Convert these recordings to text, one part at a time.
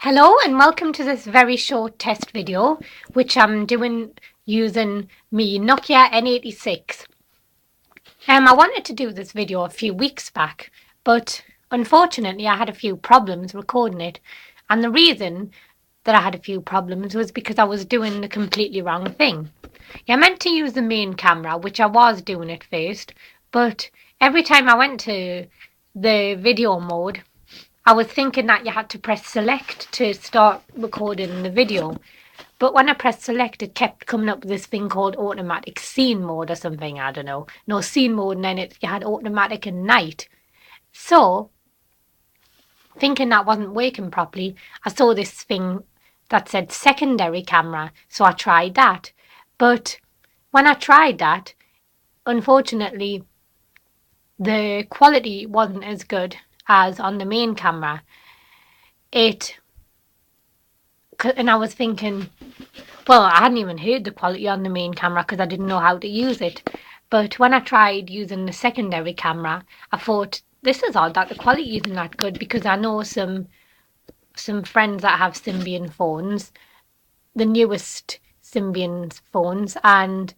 Hello and welcome to this very short test video which I'm doing using me Nokia N86. I wanted to do this video a few weeks back, but unfortunately I had a few problems recording it, and the reason that I had a few problems was because I was doing the completely wrong thing. I meant to use the main camera, which I was doing at first, but every time I went to the video mode I was thinking that you had to press select to start recording the video. But when I pressed select, it kept coming up with this thing called automatic scene mode or something. I don't know. No, scene mode, and then you had automatic and night. So, thinking that wasn't working properly, I saw this thing that said secondary camera. So I tried that. But when I tried that, unfortunately, the quality wasn't as good as on the main camera. And I was thinking, well, I hadn't even heard the quality on the main camera because I didn't know how to use it. But when I tried using the secondary camera, I thought, this is odd that the quality isn't that good, because I know some friends that have Symbian phones, the newest Symbian phones, and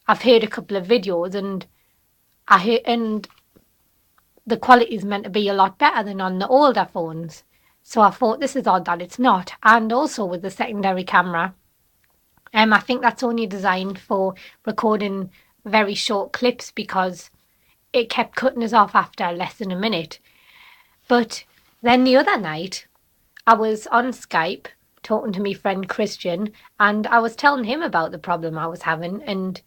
I've heard a couple of videos, and the quality is meant to be a lot better than on the older phones. So I thought, this is odd that it's not. And also with the secondary camera, I think that's only designed for recording very short clips, because it kept cutting us off after less than a minute. But then the other night, I was on Skype talking to my friend Christian, and I was telling him about the problem I was having, and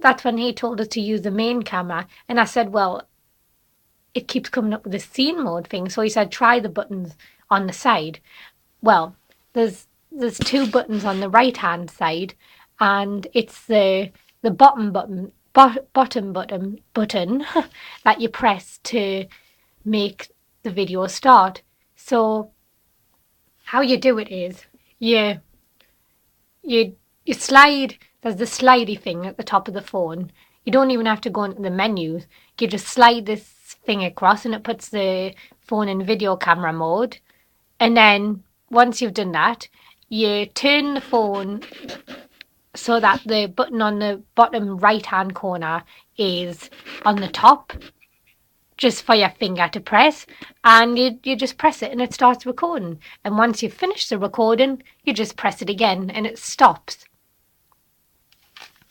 that's when he told us to use the main camera. And I said, well, it keeps coming up with the scene mode thing. So he said, try the buttons on the side. Well, there's two buttons on the right hand side, and it's the bottom button that you press to make the video start. So how you do it is you slide. There's the slidey thing at the top of the phone. You don't even have to go into the menus. You just slide this thing across and it puts the phone in video camera mode. And then once you've done that, you turn the phone so that the button on the bottom right hand corner is on the top, just for your finger to press, and you just press it and it starts recording. And once you've finished the recording, you just press it again and it stops.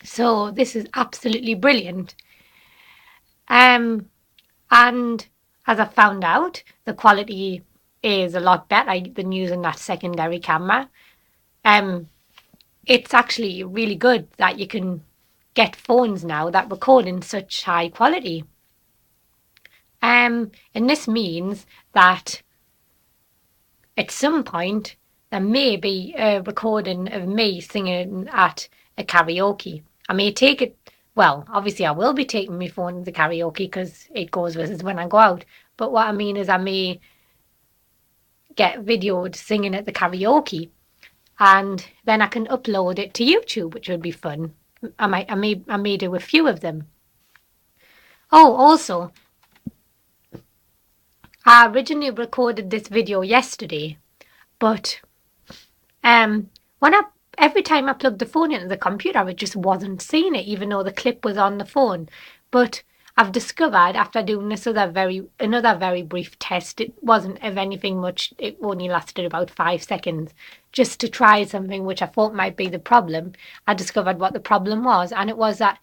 So this is absolutely brilliant. And as I found out, the quality is a lot better than using that secondary camera. It's actually really good that you can get phones now that record in such high quality. And this means that at some point there may be a recording of me singing at a karaoke. I may take it, well, obviously I will be taking my phone to the karaoke because it goes with us when I go out. But what I mean is I may get videoed singing at the karaoke, and then I can upload it to YouTube, which would be fun. I may do a few of them. Oh, also, I originally recorded this video yesterday, but every time I plugged the phone into the computer, it just wasn't seeing it, even though the clip was on the phone. But I've discovered after doing this another very brief test, it wasn't of anything much. It only lasted about 5 seconds, just to try something which I thought might be the problem. I discovered what the problem was, and it was that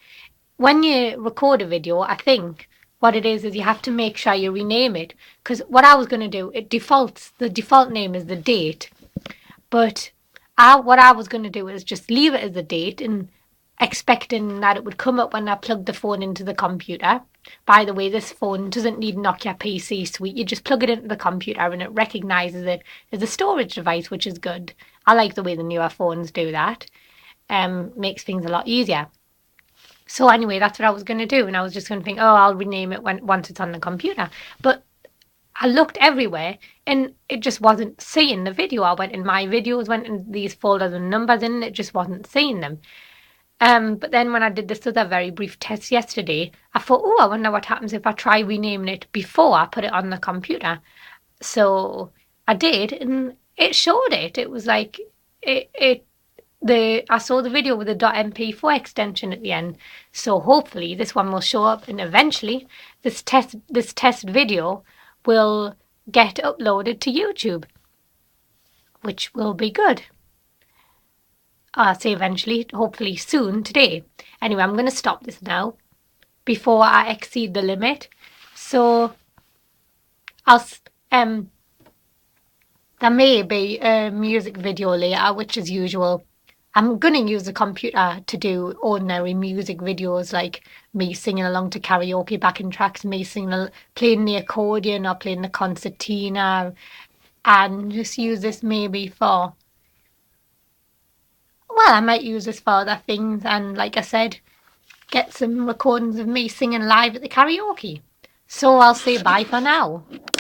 when you record a video, I think what it is you have to make sure you rename it. Because what I was going to do, the default name is the date, but what I was going to do is just leave it as the date, and expecting that it would come up when I plugged the phone into the computer. By the way, this phone doesn't need Nokia PC Suite. You just plug it into the computer and it recognises it as a storage device, which is good. I like the way the newer phones do that. Makes things a lot easier. So anyway, that's what I was going to do, and I was just going to think, oh, I'll rename it once it's on the computer. But I looked everywhere and it just wasn't seeing the video. I went in my videos, went in these folders and numbers in, and it just wasn't seeing them. But then when I did this other very brief test yesterday, I thought, oh, I wonder what happens if I try renaming it before I put it on the computer. So I did, and it showed it. It was like it the I saw the video with the .mp4 extension at the end. So hopefully this one will show up, and eventually this test video will get uploaded to YouTube, which will be good. I say eventually, hopefully soon today. Anyway, I'm going to stop this now before I exceed the limit. So I'll there may be a music video later, which is usual. I'm going to use the computer to do ordinary music videos like me singing along to karaoke backing tracks, me singing, playing the accordion or playing the concertina, and just use this maybe for, well, I might use this for other things, and like I said, get some recordings of me singing live at the karaoke. So I'll say bye for now.